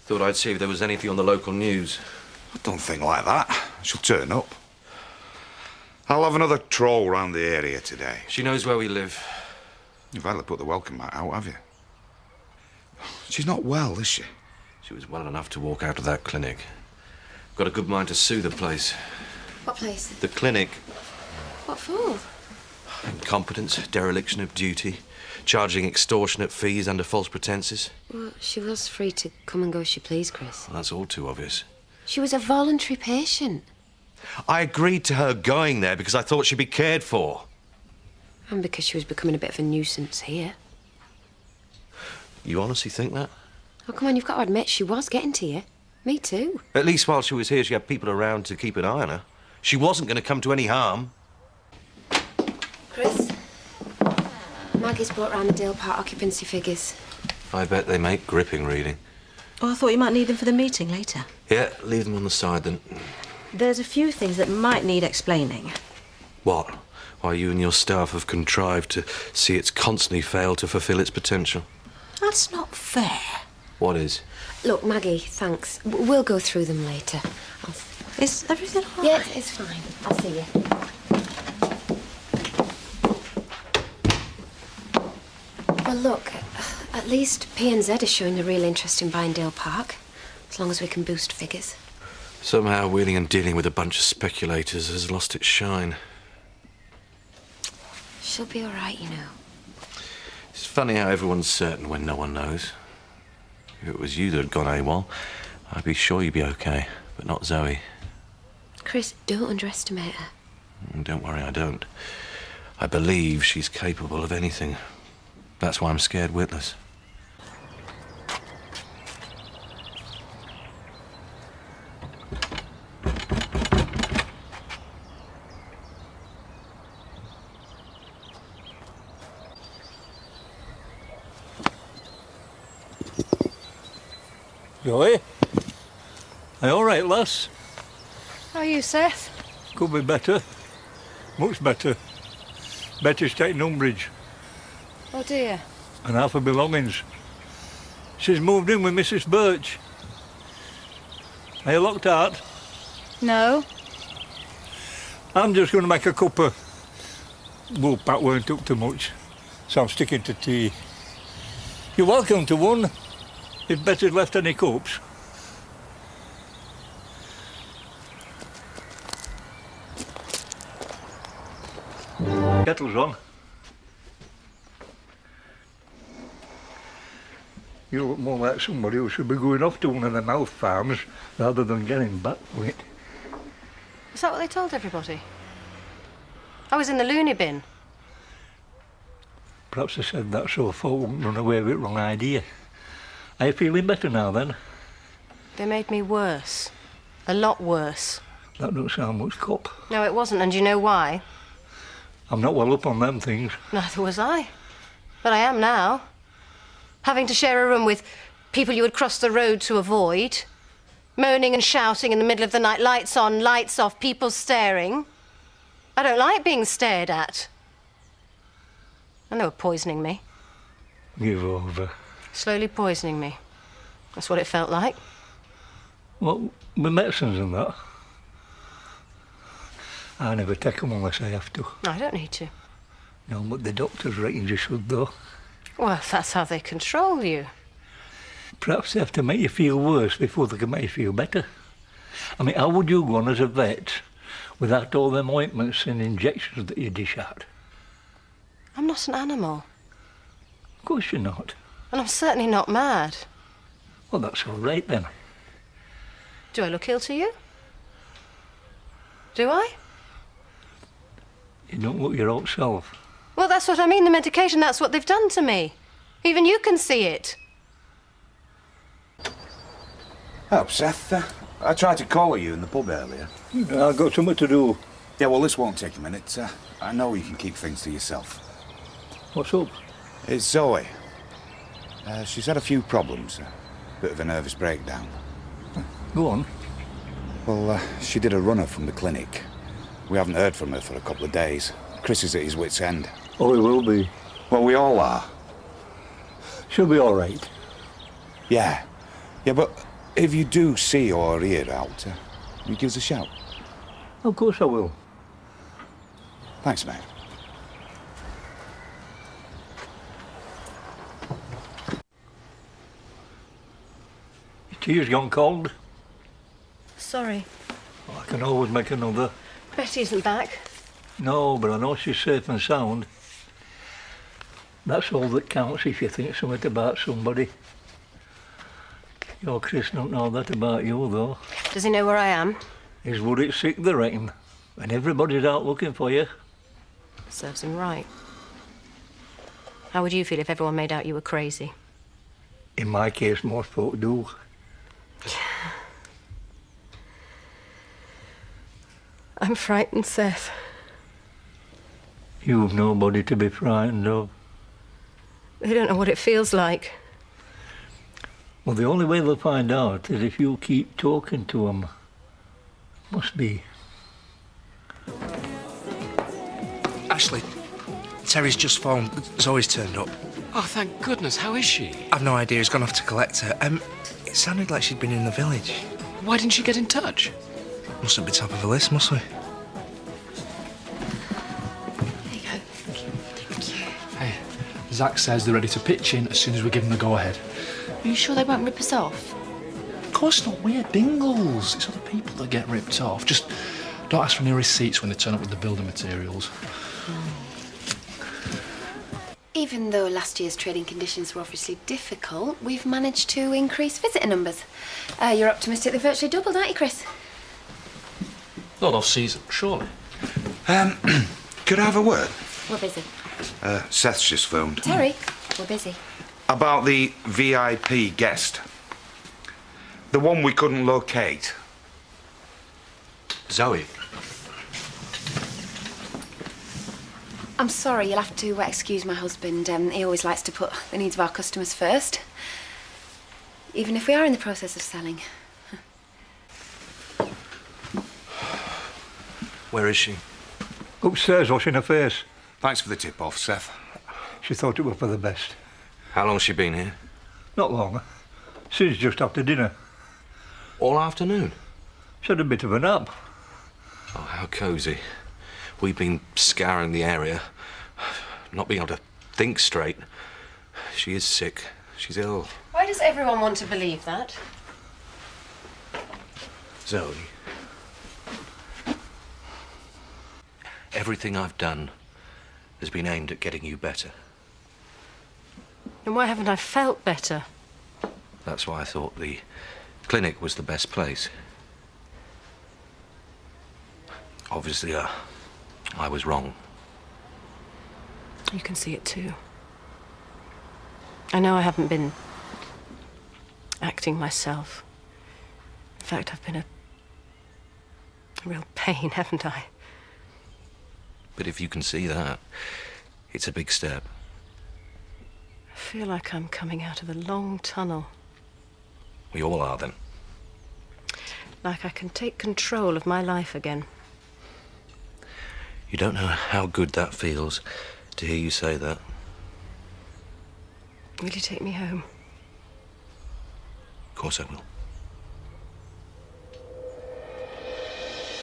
Thought I'd see if there was anything on the local news. I don't think like that. She'll turn up. I'll have another troll round the area today. She knows where we live. You've hardly put the welcome mat out, have you? She's not well, is she? She was well enough to walk out of that clinic. Got a good mind to sue the place. What place? The clinic. What for? Incompetence, dereliction of duty, charging extortionate fees under false pretences. Well, she was free to come and go as she pleased, Chris. Well, that's all too obvious. She was a voluntary patient. I agreed to her going there because I thought she'd be cared for. And because she was becoming a bit of a nuisance here. You honestly think that? Oh, come on, you've got to admit she was getting to you. Me too. At least while she was here, she had people around to keep an eye on her. She wasn't going to come to any harm. Chris, Maggie's brought round the Dale Park occupancy figures. I bet they make gripping reading. Oh, I thought you might need them for the meeting later. Yeah, leave them on the side then. There's a few things that might need explaining. What? Why you and your staff have contrived to see it's constantly failed to fulfil its potential? That's not fair. What is? Look, Maggie, thanks. We'll go through them later. Is everything all Yeah, right? it's fine. I'll see you. Well, look, at least P&Z is showing a real interest in buying Dale Park, as long as we can boost figures. Somehow wheeling and dealing with a bunch of speculators has lost its shine. She'll be all right, you know. It's funny how everyone's certain when no one knows. If it was you that had gone AWOL, I'd be sure you'd be okay, but not Zoe. Chris, don't underestimate her. Don't worry, I don't. I believe she's capable of anything. That's why I'm scared witless. Zoe? Are you all right, lass? How are you, Seth? Could be better. Much better. Betty's taking umbrage. Oh, dear. And half her belongings. She's moved in with Mrs. Birch. Are you locked out? No. I'm just going to make a cup of... Wool pack weren't up too much, so I'm sticking to tea. You're welcome to one, if Betty's left any cups. Kettle's on. You look more like somebody who should be going off to one of the mouth farms rather than getting back for it. Is that what they told everybody? I was in the loony bin. Perhaps they said that so folk wouldn't run away with wrong idea. Are you feeling better now then? They made me worse. A lot worse. That don't sound much cop. No, it wasn't, and do you know why? I'm not well up on them things. Neither was I. But I am now. Having to share a room with people you would cross the road to avoid. Moaning and shouting in the middle of the night, lights on, lights off, people staring. I don't like being stared at. And they were poisoning me. Give over. Slowly poisoning me. That's what it felt like. What, with medicines and that? I never take them unless I have to. No, I don't need to. No, but the doctors reckon you should though. Well, that's how they control you. Perhaps they have to make you feel worse before they can make you feel better. I mean, how would you go on as a vet without all them ointments and injections that you dish out? I'm not an animal. Of course you're not. And I'm certainly not mad. Well, that's all right then. Do I look ill to you? Do I? You don't look your old self. Well, that's what I mean. The medication, that's what they've done to me. Even you can see it. Help, Seth. I tried to call you in the pub earlier. I've got something to do. Yeah, well, this won't take a minute. I know you can keep things to yourself. What's up? It's Zoe. She's had a few problems. Bit of a nervous breakdown. Go on. Well, she did a runner from the clinic. We haven't heard from her for a couple of days. Chris is at his wit's end. Oh, he will be. Well, we all are. She'll be all right. Yeah. Yeah, but If you do see or hear out, you give us a shout. Of course I will. Thanks, mate. Your tea's gone cold. Sorry. I can always make another. Betty isn't back. No, but I know she's safe and sound. That's all that counts if you think something about somebody. Your Chris don't know that about you, though. Does he know where I am? He's worried sick, they reckon. And everybody's out looking for you. Serves him right. How would you feel if everyone made out you were crazy? In my case, most folk do. I'm frightened, Seth. You've nobody to be frightened of. They don't know what it feels like. Well, the only way they'll find out is if you keep talking to them. Must be. Ashley, Terry's just phoned. Zoe's turned up. Oh, thank goodness. How is she? I've no idea. He's gone off to collect her. It sounded like she'd been in the village. Why didn't she get in touch? Mustn't be top of the list, must we? There you go. Thank you. Hey, Zach says they're ready to pitch in as soon as we give them the go-ahead. Are you sure they won't rip us off? Of course not. We're Dingles. It's other people that get ripped off. Just don't ask for any receipts when they turn up with the building materials. Even though last year's trading conditions were obviously difficult, we've managed to increase visitor numbers. You're optimistic they've virtually doubled, aren't you, Chris? Not off-season, surely. Could I have a word? We're busy. Seth's just phoned. Terry, we're busy. About the VIP guest. The one we couldn't locate. Zoe. I'm sorry, you'll have to excuse my husband. He always likes to put the needs of our customers first. Even if we are in the process of selling. Where is she? Upstairs washing her face. Thanks for the tip-off, Seth. She thought it was for the best. How long's she been here? Not long. Since just after dinner. All afternoon? She had a bit of a nap. Oh, how cosy. We've been scouring the area, not being able to think straight. She is sick. She's ill. Why does everyone want to believe that? Zoe. Everything I've done has been aimed at getting you better. And why haven't I felt better? That's why I thought the clinic was the best place. Obviously, I was wrong. You can see it too. I know I haven't been acting myself. In fact, I've been a real pain, haven't I? But if you can see that, it's a big step. I feel like I'm coming out of a long tunnel. We all are, then. Like I can take control of my life again. You don't know how good that feels to hear you say that. Will you take me home? Of course I will.